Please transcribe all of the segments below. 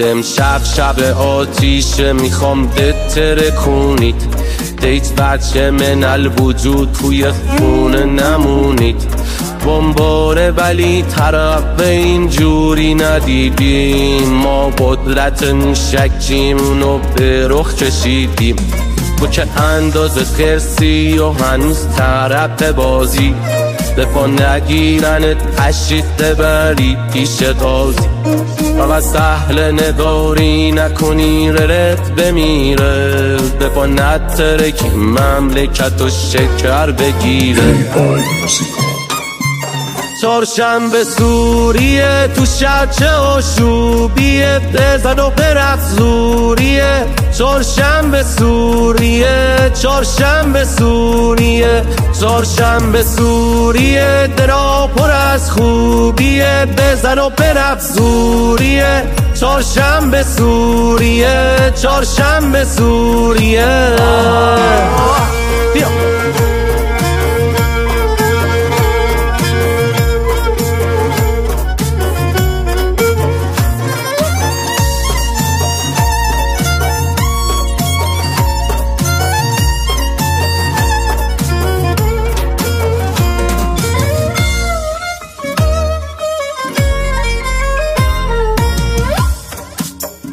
امشب شب آتیشه میخوام بترکونید دیت بچه من الوجود توی خونه نمونید بمباره ولی طرف اینجوری ندیدیم ما قدرت موشکیمونو به رخ کشیدیم تو که اندازه خرسی و هنوز طرف بازی دفاع نگیرنت تشریف ببری پیش قاضی و سهل نگاری نکنی رت بمیره دفاع نترکی مملکت و شکر بگیره چهارشنبه سوریه تو شهر چه آشوبیه بزن و برافزوریه چهارشنبه سوریه چهارشنبه سوریه چهارشنبه سوریه درا پر از خوبیه بزن و برافزوریه چهارشنبه سوریه چهارشنبه سوریه بیا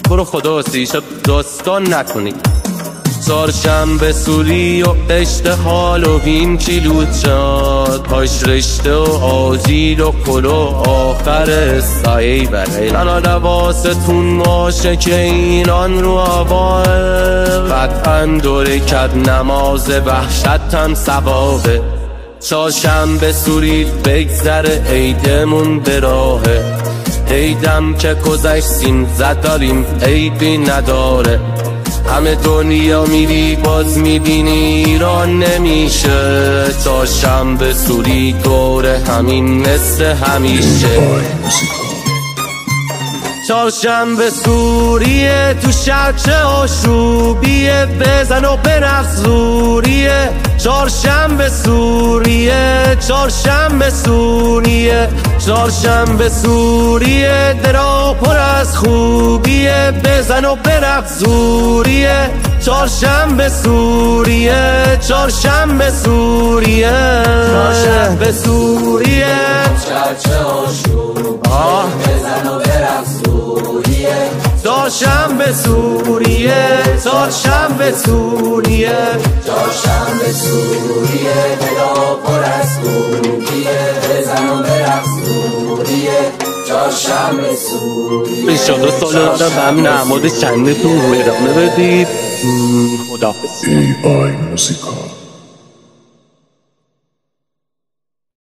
برو خدا شب داستان نکنی چهارشنبه سوری و قشت هالووین کیلوت شد پاش رشته و آجیل و کلو آخر سایه بره تنها رواستون باشه که ایران رو هواه قطعا دوره کد نماز وحشت هم ثوابه چهارشنبه سوری بگذره عیدمون به راهه عیدم که گذشتیم زد داریم عیبی نداره همه دنیا میری باز میبینی ایران نمیشه چهارشنبه سوری دوره همین مثل همیشه چهارشنبه سوریه تو شهر چه آشوبیه بزن و برافزوریه چهارشنبه سوریه چهارشنبه سوریه چهارشنبه سوریه درا پر از خوبیه بزن و برافزوریه چهارشنبه سوریه چهارشنبه سوریه چهارشنبه سوریه چه آشوبیه بزن و برافزوریه چهارشنبه سوریه چهارشنبه سوریه چهارشنبه سوریه دلا پر از خوبیه بزن و برافزوریه چهارشنبه سوریه انشالله سال آدم به همین اعماد چندتون رو ادامه بدید خداحافظ. AI موسیقا